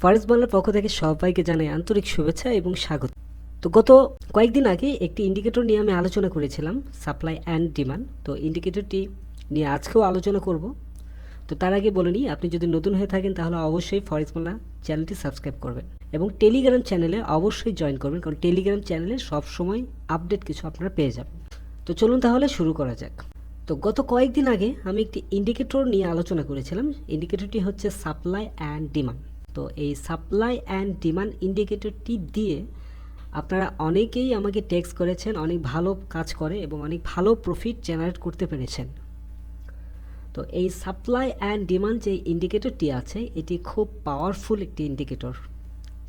ফরেক্স বাংলার পক্ষ থেকে সবাইকে জানাই আন্তরিক শুভেচ্ছা এবং স্বাগত। তো গত কয়েকদিন আগে একটি ইন্ডিকেটর নিয়ে আমি আলোচনা করেছিলাম, সাপ্লাই অ্যান্ড ডিমান্ড। তো ইন্ডিকেটরটি নিয়ে আজকেও আলোচনা করব। তো তার আগে বলে নিই, আপনি যদি নতুন হয়ে থাকেন তাহলে অবশ্যই ফরেক্স বাংলা চ্যানেলটি সাবস্ক্রাইব করবেন এবং টেলিগ্রাম চ্যানেলে অবশ্যই জয়েন করবেন, কারণ টেলিগ্রাম চ্যানেলে সবসময় আপডেট কিছু আপনারা পেয়ে যাবেন। তো চলুন তাহলে শুরু করা যাক। তো গত কয়েকদিন আগে আমি একটি ইন্ডিকেটর নিয়ে আলোচনা করেছিলাম। ইন্ডিকেটরটি হচ্ছে সাপ্লাই অ্যান্ড ডিমান্ড। তো এই সাপ্লাই অ্যান্ড ডিমান্ড ইন্ডিকেটরটি দিয়ে আপনারা অনেকেই আমাকে টেক্সট করেছেন, অনেক ভালো কাজ করে এবং অনেক ভালো প্রফিট জেনারেট করতে পেরেছেন। তো এই সাপ্লাই অ্যান্ড ডিমান্ড যে ইন্ডিকেটরটি আছে, এটি খুব পাওয়ারফুল একটি ইন্ডিকেটর,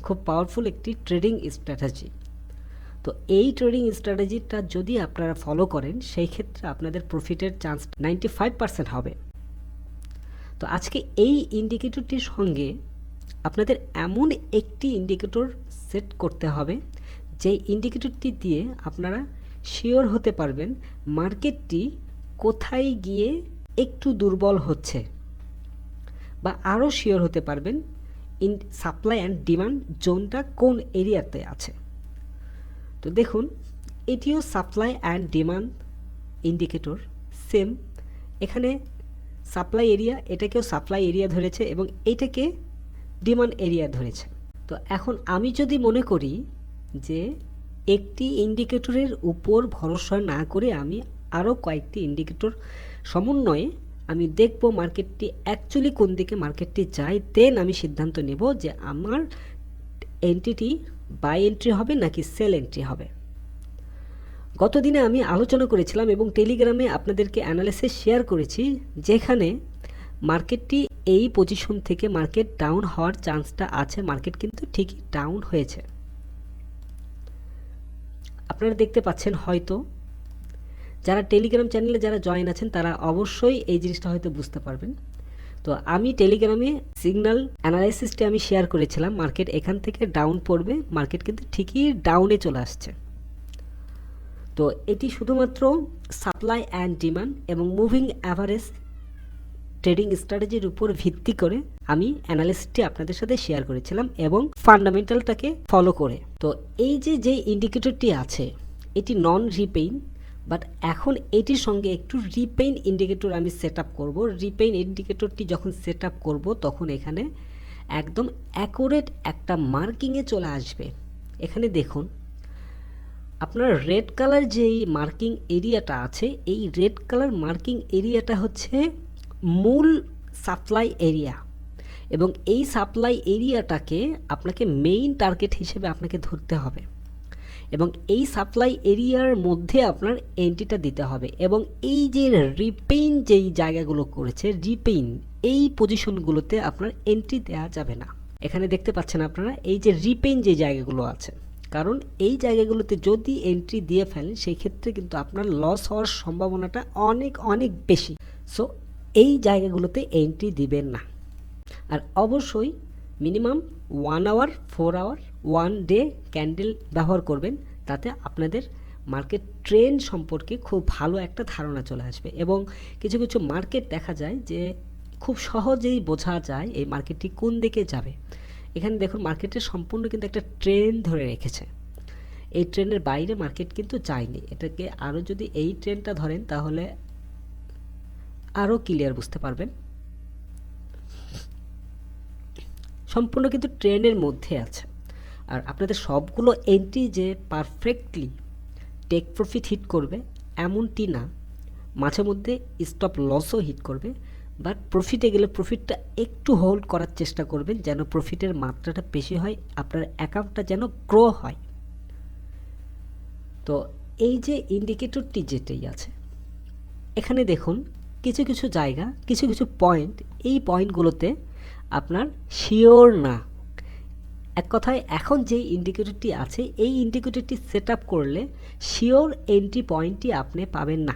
খুব পাওয়ারফুল একটি ট্রেডিং স্ট্র্যাটেজি। তো এই ট্রেডিং স্ট্র্যাটেজিটা যদি আপনারা ফলো করেন, সেই ক্ষেত্রে আপনাদের প্রফিটের চান্স 95% হবে। তো আজকে এই ইন্ডিকেটরটির সঙ্গে আপনাদের এমন একটি ইন্ডিকেটর সেট করতে হবে, যে ইন্ডিকেটরটি দিয়ে আপনারা শিওর হতে পারবেন মার্কেটটি কোথায় গিয়ে একটু দুর্বল হচ্ছে, বা আরও শিওর হতে পারবেন সাপ্লাই অ্যান্ড ডিমান্ড জোনটা কোন এরিয়াতে আছে। তো দেখুন, এটিও supply and demand indicator, same. এখানে সাপ্লাই এরিয়া, এটাকেও সাপ্লাই এরিয়া ধরেছে এবং এটাকে ডিমান্ড এরিয়া ধরেছে। তো এখন আমি যদি মনে করি যে একটি ইন্ডিকেটরের উপর ভরসা না করে আমি আরও কয়েকটি ইন্ডিকেটর সমন্বয়ে আমি দেখব মার্কেটটি অ্যাকচুয়ালি কোন দিকে মার্কেটটি যায়, দেন আমি সিদ্ধান্ত নেব যে আমার এন্ট্রিটি বাই এন্ট্রি হবে নাকি সেল এন্ট্রি হবে। গতদিনে আমি আলোচনা করেছিলাম এবং টেলিগ্রামে আপনাদেরকে অ্যানালিসিস শেয়ার করেছি, যেখানে মার্কেটটি এই পজিশন থেকে মার্কেট ডাউন হওয়ার চান্সটা আছে। মার্কেট কিন্তু ঠিকই ডাউন হয়েছে, আপনারা দেখতে পাচ্ছেন। হয়তো যারা টেলিগ্রাম চ্যানেলে যারা জয়েন আছেন তারা অবশ্যই এই জিনিসটা হয়তো বুঝতে পারবেন। তো আমি টেলিগ্রামে সিগন্যাল অ্যানালাইসিসটি আমি শেয়ার করেছিলাম, মার্কেট এখান থেকে ডাউন পড়বে, মার্কেট কিন্তু ঠিকই ডাউনে চলে আসছে। তো এটি শুধুমাত্র সাপ্লাই অ্যান্ড ডিমান্ড এবং মুভিং অ্যাভারেজ ট্রেডিং স্ট্র্যাটেজির উপর ভিত্তি করে আমি অ্যানালিসিসটি আপনাদের সাথে শেয়ার করেছিলাম এবং ফান্ডামেন্টালটাকে ফলো করে। তো এই যে ইন্ডিকেটরটি আছে, এটি নন রিপেইন্ট, বাট এখন এটির সঙ্গে একটু রিপেইন্ট ইন্ডিকেটর আমি সেট আপ করবো। রিপেইন্ট ইন্ডিকেটরটি যখন সেট আপ করবো, তখন এখানে একদম অ্যাকুরেট একটা মার্কিংয়ে চলে আসবে। এখানে দেখুন, আপনার রেড কালার যেই মার্কিং এরিয়াটা আছে, এই রেড কালার মার্কিং এরিয়াটা হচ্ছে মূল সাপ্লাই এরিয়া, এবং এই সাপ্লাই এরিয়াটাকে আপনাকে মেইন টার্গেট হিসেবে আপনাকে ধরতে হবে এবং এই সাপ্লাই এরিয়ার মধ্যে আপনার এন্ট্রিটা দিতে হবে। এবং এই যে রিপেইন যেই জায়গাগুলো করেছে, রিপেইন এই পজিশনগুলোতে আপনার এন্ট্রি দেওয়া যাবে না। এখানে দেখতে পাচ্ছেন আপনারা এই যে রিপেইন যে জায়গাগুলো আছে, কারণ এই জায়গাগুলোতে যদি এন্ট্রি দিয়ে ফেলেন সেই ক্ষেত্রে কিন্তু আপনার লস হওয়ার সম্ভাবনাটা অনেক অনেক বেশি। সো এই জায়গাগুলোতে এন্ট্রি দিবেন না। আর অবশ্যই minimum 1 hour 4 hour 1 day candle ব্যবহার করবেন, তাতে আপনাদের মার্কেট ট্রেন্ড সম্পর্কে খুব ভালো একটা ধারণা চলে আসবে। এবং কিছু কিছু মার্কেট দেখা যায় যে খুব সহজেই বোঝা যায় এই মার্কেটটি কোন দিকে যাবে। এখানে দেখুন, মার্কেটের সম্পূর্ণ কিন্তু একটা ট্রেন্ড ধরে রেখেছে, এই ট্রেন্ডের বাইরে মার্কেট কিন্তু যায়নি। এটাকে আরও যদি এই ট্রেন্ডটা ধরেন তাহলে আরও ক্লিয়ার বুঝতে পারবেন। সম্পূর্ণ কিন্তু ট্রেন্ডের মধ্যে আছে। আর আপনাদের সবগুলো এন্ট্রি যে পারফেক্টলি টেক প্রফিট হিট করবে এমনটি না, মাঝে মধ্যে স্টপ লসও হিট করবে। বাট প্রফিটে গেলে প্রফিটটা একটু হোল্ড করার চেষ্টা করবেন, যেন প্রফিটের মাত্রাটা বেশি হয়, আপনার অ্যাকাউন্টটা যেন গ্রো হয়। তো এই যে ইন্ডিকেটরটি যেটাই আছে, এখানে দেখুন কিছু কিছু জায়গা, কিছু কিছু পয়েন্ট, এই পয়েন্টগুলোতে আপনার শিওর না। এক কথায় এখন যে ইন্ডিকেটরটি আছে, এই ইন্ডিকেটরটি সেট আপ করলে শিওর এন্ট্রি পয়েন্টটি আপনি পাবেন না,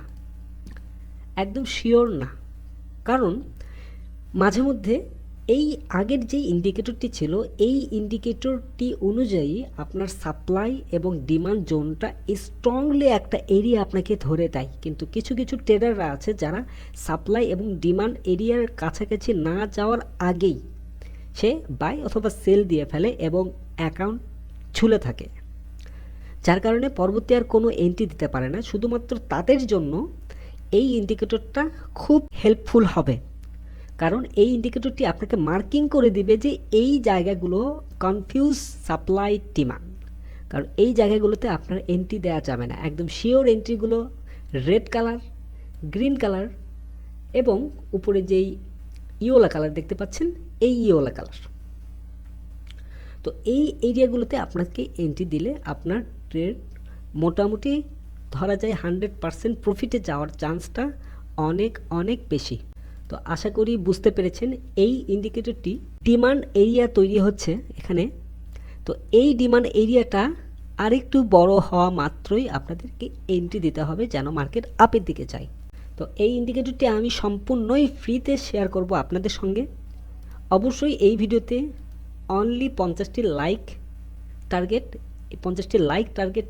একদম শিওর না। কারণ মাঝে মধ্যে এই আগের যে ইন্ডিকেটরটি ছিল, এই ইন্ডিকেটরটি অনুযায়ী আপনার সাপ্লাই এবং ডিমান্ড জোনটা স্ট্রংলি একটা এরিয়া আপনাকে ধরে দেয়। কিন্তু কিছু কিছু ট্রেডাররা আছে যারা সাপ্লাই এবং ডিমান্ড এরিয়ার কাছাকাছি না যাওয়ার আগেই সে বাই অথবা সেল দিয়ে ফেলে এবং অ্যাকাউন্ট ঝুলে থাকে, যার কারণে পরবর্তী আর কোনো এন্ট্রি দিতে পারে না। শুধুমাত্র তাদের জন্য এই ইন্ডিকেটরটা খুব হেল্পফুল হবে, কারণ এই ইন্ডিকেটরটি আপনাকে মার্কিং করে দিবে যে এই জায়গাগুলো কনফিউজ সাপ্লাই ডিমান্ড, কারণ এই জায়গাগুলোতে আপনার এন্ট্রি দেওয়া যাবে না। একদম শিওর এন্ট্রিগুলো রেড কালার, গ্রিন কালার এবং উপরে যেই ইয়োলা কালার দেখতে পাচ্ছেন এই ইয়োলা কালার। তো এই এরিয়াগুলোতে আপনাকে এন্ট্রি দিলে আপনার ট্রেড মোটামুটি ধরা যায় 100% প্রফিটে যাওয়ার চান্সটা অনেক অনেক বেশি। তো আশা করি বুঝতে পেরেছেন এই ইন্ডিকেটরটি ডিমান্ড এরিয়া তৈরি হচ্ছে এখানে। তো এই ডিমান্ড এরিয়াটা আরেকটু বড় হওয়া মাত্রই আপনাদেরকে এন্ট্রি দিতে হবে যেন মার্কেট আপের দিকে যায়। তো এই ইন্ডিকেটরটি আমি সম্পূর্ণই ফ্রিতে শেয়ার করব আপনাদের সঙ্গে। অবশ্যই এই ভিডিওতে অনলি 50টি লাইক টার্গেট, এই 50টি লাইক টার্গেট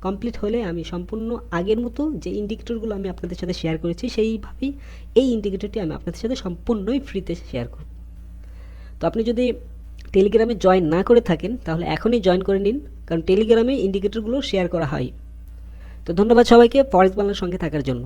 কমপ্লিট হলে আমি সম্পূর্ণ আগের মতো যে ইন্ডিকেটরগুলো আমি আপনাদের সাথে শেয়ার করেছি সেইভাবেই এই ইন্ডিকেটরটি আমি আপনাদের সাথে সম্পূর্ণই ফ্রিতে শেয়ার করব। তো আপনি যদি টেলিগ্রামে জয়েন না করে থাকেন তাহলে এখনই জয়েন করে নিন, কারণ টেলিগ্রামে ইন্ডিকেটরগুলো শেয়ার করা হয়। তো ধন্যবাদ সবাইকে ফরেক্স বাংলার সঙ্গে থাকার জন্য।